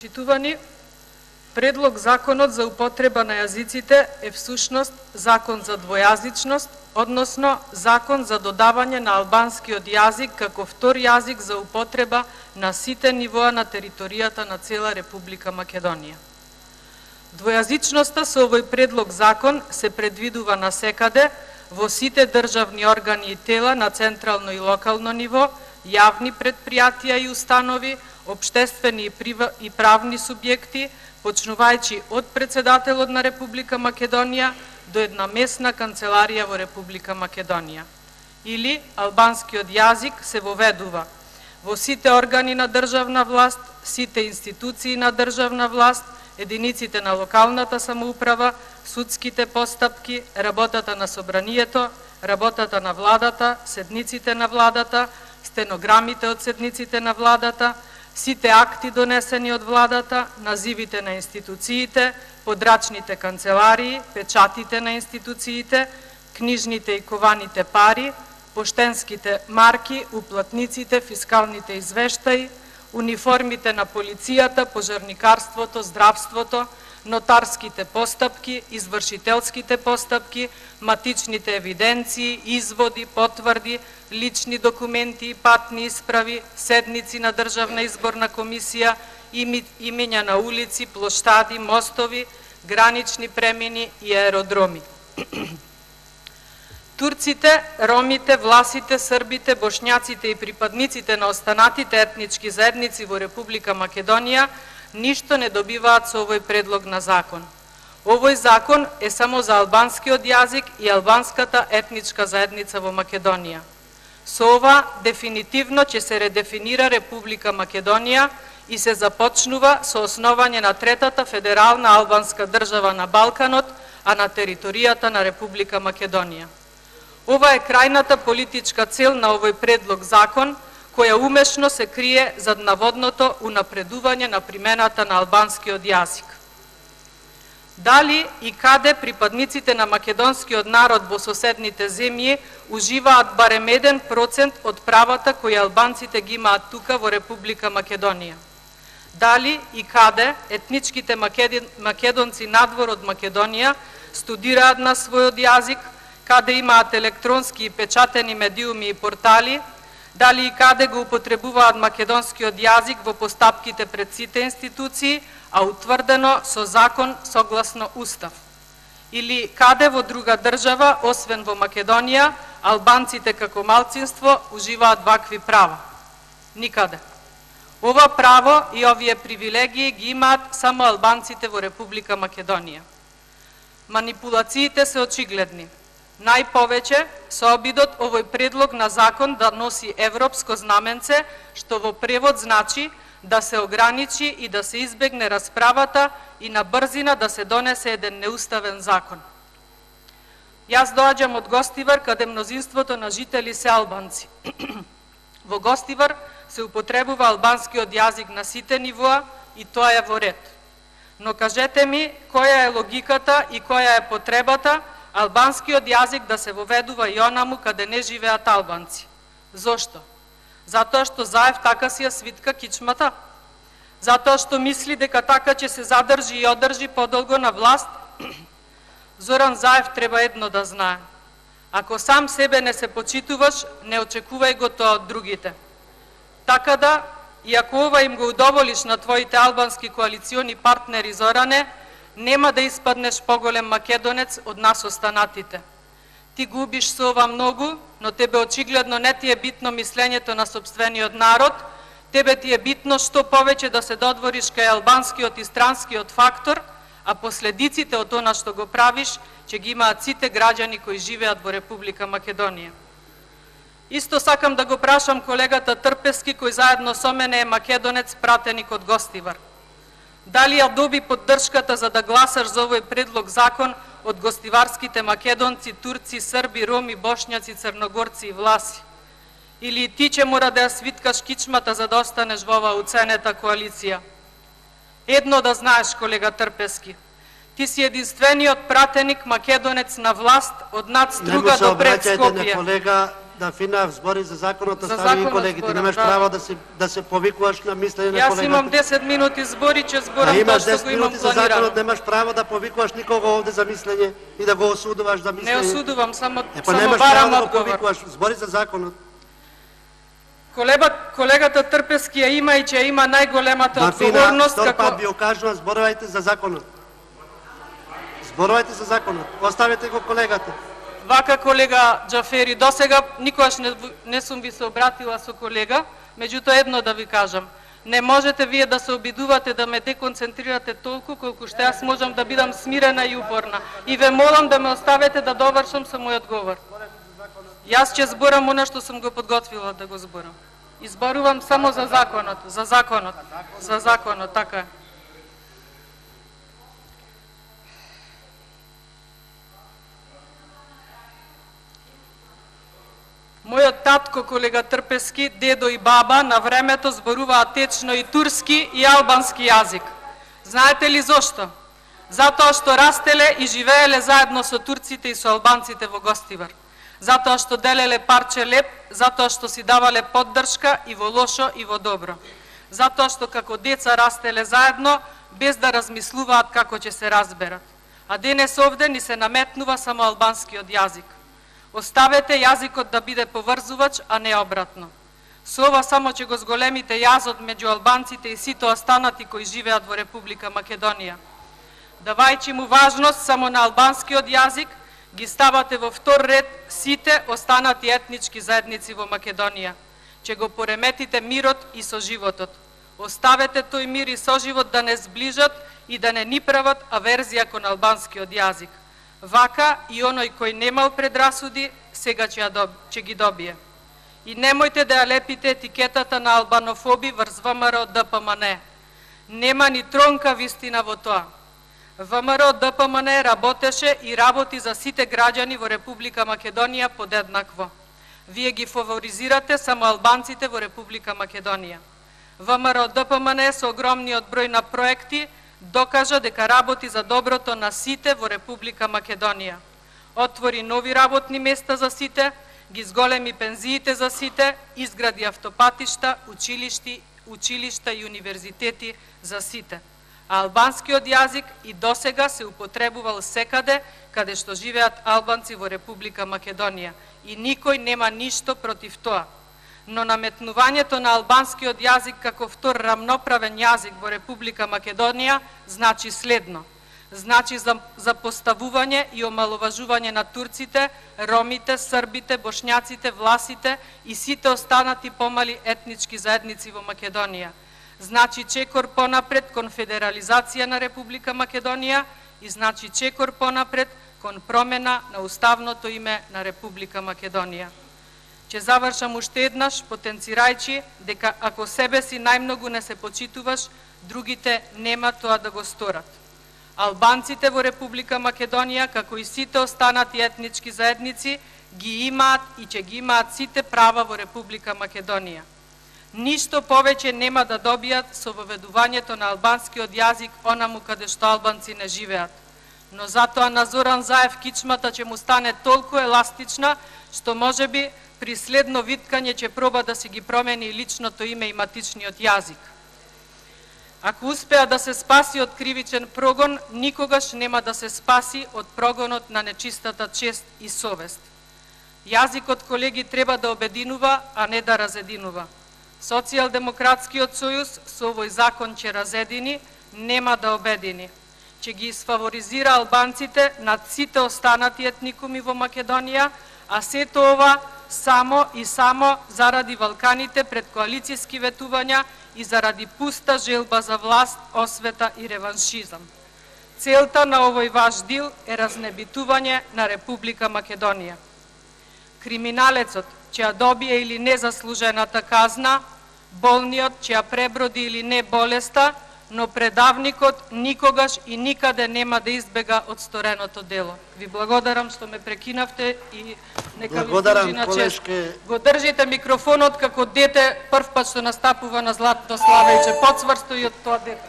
Читувани, предлог законот за употреба на јазиците е всушност закон за двојазичност, односно закон за додавање на албанскиот јазик како втор јазик за употреба на сите нивоа на територијата на цела Република Македонија. Двојазичноста со овој предлог закон се предвидува насекаде во сите државни органи и тела на централно и локално ниво, јавни предпријатија и установи, општествени и правни субјекти, почнувајќи од председателот на Република Македонија до една местна канцеларија во Република Македонија. Или албанскиот јазик се воведува во сите органи на државна власт, сите институции на државна власт, единиците на локалната самоуправа, судските постапки, работата на собранието, работата на владата, седниците на владата, стенограмите од седниците на владата, сите акти донесени од владата, називите на институциите, подрачните канцеларии, печатите на институциите, книжните и кованите пари, поштенските марки, уплатниците, фискалните извештаи, униформите на полицијата, пожарникарството, здравството, нотарските постапки, извршителските постапки, матичните евиденции, изводи, потврди, лични документи и патни исправи, седници на Државна изборна комисија, имења на улици, плоштади, мостови, гранични премини и аеродроми. Турците, ромите, власите, србите, бошњаците и припадниците на останатите етнички заедници во Република Македонија ништо не добиваат со овој предлог на закон. Овој закон е само за албанскиот јазик и албанската етничка заедница во Македонија. Со ова дефинитивно ќе се редефинира Република Македонија и се започнува со основање на третата федерална албанска држава на Балканот, а на територијата на Република Македонија. Ова е крајната политичка цел на овој предлог закон, која умешно се крие зад наводното унапредување на примената на албанскиот јазик. Дали и каде припадниците на македонскиот народ во соседните земји уживаат барем 1% од правата кои албанците ги имаат тука во Република Македонија? Дали и каде етничките македонци надвор од Македонија студираат на својот јазик, каде имаат електронски и печатени медиуми и портали, дали и каде го употребуваат македонскиот јазик во постапките пред сите институции, а утврдено со закон согласно Устав? Или каде во друга држава, освен во Македонија, албанците како малцинство уживаат вакви права? Никаде. Ова право и овие привилегии ги имаат само албанците во Република Македонија. Манипулациите се очигледни. Најповеќе со обидот овој предлог на закон да носи европско знаменце, што во превод значи да се ограничи и да се избегне расправата и на брзина да се донесе еден неуставен закон. Јас доаѓам од Гостивар, каде мнозинството на жители се албанци. Во Гостивар се употребува албанскиот јазик на сите нивоа и тоа е во ред. Но кажете ми, која е логиката и која е потребата албанскиот јазик да се воведува и онаму каде не живеат албанци? Зошто? Затоа што Заев така си ја свитка кичмата? Затоа што мисли дека така ќе се задржи и одржи подолго на власт? Зоран Заев треба едно да знае. Ако сам себе не се почитуваш, не очекувај го тоа од другите. Така да, и ако ова им го удоволиш на твоите албански коалициони партнери, Зоране, нема да испаднеш поголем македонец од нас останатите. Ти губиш со ова многу, но тебе очигледно не ти е битно мислењето на сопствениот народ, тебе ти е битно што повеќе да се додвориш кај албанскиот и странскиот фактор, а последиците од она што го правиш ќе ги имаат сите граѓани кои живеат во Република Македонија. Исто сакам да го прашам колегата Трпески, кој заедно со мене е македонец пратеник од Гостивар. Дали ја доби поддршката за да гласаш за овој предлог закон од гостиварските македонци, турци, срби, роми, бошњаци, црногорци и власи? Или ти ќе мора да ја свиткаш кичмата за да останеш во оваа уценета коалиција? Едно да знаеш, колега Трпески, ти си единствениот пратеник македонец на власт од над Струга до пред Скопје. да Фина збори за законот, За остави законот колегите. зборам, Немаш да. право да се повикуваш на мислење на Јас колегата. имам 10 минути збори, ќе зборам тоа имаш што 10 го имам минути за планирано. законот, немаш право да повикуваш никого овде за мислење и да го осудуваш за мислење. Не осудувам, само немаш барам право да го одговор. повикуваш. Збори за законот. Колегата Трпевски ја има и ќе има најголемата Марфина, одговорност втор пат како ви окажувам, зборувајте за законот. Зборувајте за законот. Оставете го колегата. вака колега Џафери. Досега никогаш не сум ви се обратила со колега, меѓутоа едно да ви кажам. Не можете вие да се обидувате да ме деконцентрирате толку колку што јас можам да бидам смирена и упорна. И ве молам да ме оставете да довршам со мојот говор. Јас ќе зборам она што сум го подготвила да го зборам. Изборувам само за законот, за законот, така е. Мојот татко, колега Трпески, дедо и баба на времето зборуваа течно и турски и албански јазик. Знаете ли зошто? Затоа што растеле и живееле заедно со турците и со албанците во Гостивар. Затоа што делеле парче леп, затоа што си давале поддршка и во лошо и во добро. Затоа што како деца растеле заедно, без да размислуваат како ќе се разберат. А денес овде ни се наметнува само албанскиот јазик. Оставете јазикот да биде поврзувач, а не обратно. Со ова само ќе го зголемите јазот меѓу албанците и сите останати кои живеат во Република Македонија. Давајќи му важност само на албанскиот јазик, ги ставате во втор ред сите останати етнички заедници во Македонија. Ќе го пореметите мирот и соживотот. Оставете тој мир и соживот да не сближат и да не ни прават аверзија кон албанскиот јазик. Вака и оној кој немал предрасуди, сега ќе ги добие. И немојте да ја лепите етикетата на албанофоби врз ВМРО ДПМН. Нема ни тронка вистина во тоа. ВМРО ДПМН работеше и работи за сите граѓани во Република Македонија подеднакво. Вие ги фаворизирате само албанците во Република Македонија. ВМРО ДПМН со огромниот број на проекти докажа дека работи за доброто на сите во Република Македонија. Отвори нови работни места за сите, ги зголеми пензиите за сите, изгради автопатишта, училишта и универзитети за сите. А албанскиот јазик и досега се употребувал секаде каде што живеат албанци во Република Македонија и никој нема ништо против тоа. Но наметнувањето на албанскиот јазик како втор рамноправен јазик во Република Македонија значи следно. Значи за поставување и омаловажување на турците, ромите, србите, бошњаците, власите и сите останати помали етнички заедници во Македонија. Значи чекор понапред кон федерализација на Република Македонија и значи чекор понапред кон промена на уставното име на Република Македонија. Ќе завршам уште еднаш, потенцирајќи дека ако себе си најмногу не се почитуваш, другите нема тоа да го сторат. Албанците во Република Македонија, како и сите останати етнички заедници, ги имаат и ќе ги имаат сите права во Република Македонија. Ништо повеќе нема да добијат со воведувањето на албанскиот јазик онаму каде што албанци не живеат. Но затоа на Зоран Заев кичмата ќе му стане толку еластична, што можеби при следно виткање ќе проба да си ги промени личното име и матичниот јазик. Ако успеа да се спаси од кривичен прогон, никогаш нема да се спаси од прогонот на нечистата чест и совест. Јазикот, колеги, треба да обединува, а не да разединува. Социјалдемократскиот сојуз со овој закон ќе разедини, нема да обедини. Ќе ги сфаворизира албанците над сите останати етникуми во Македонија, а сето ова само и само заради валканите пред коалицијски ветувања и заради пуста желба за власт, освета и реваншизам. Целта на овој ваш дил е разнебитување на Република Македонија. Криминалецот ќе ја добие или не заслужената казна, болниот ќе ја преброди или не болеста, но предавникот никогаш и никаде нема да избега од стореното дело. Ви благодарам што ме прекинавте и нека ви служи на чест. Го држите микрофонот како дете прв пат што настапува на златно славејче. Подсврсто и од тоа дете.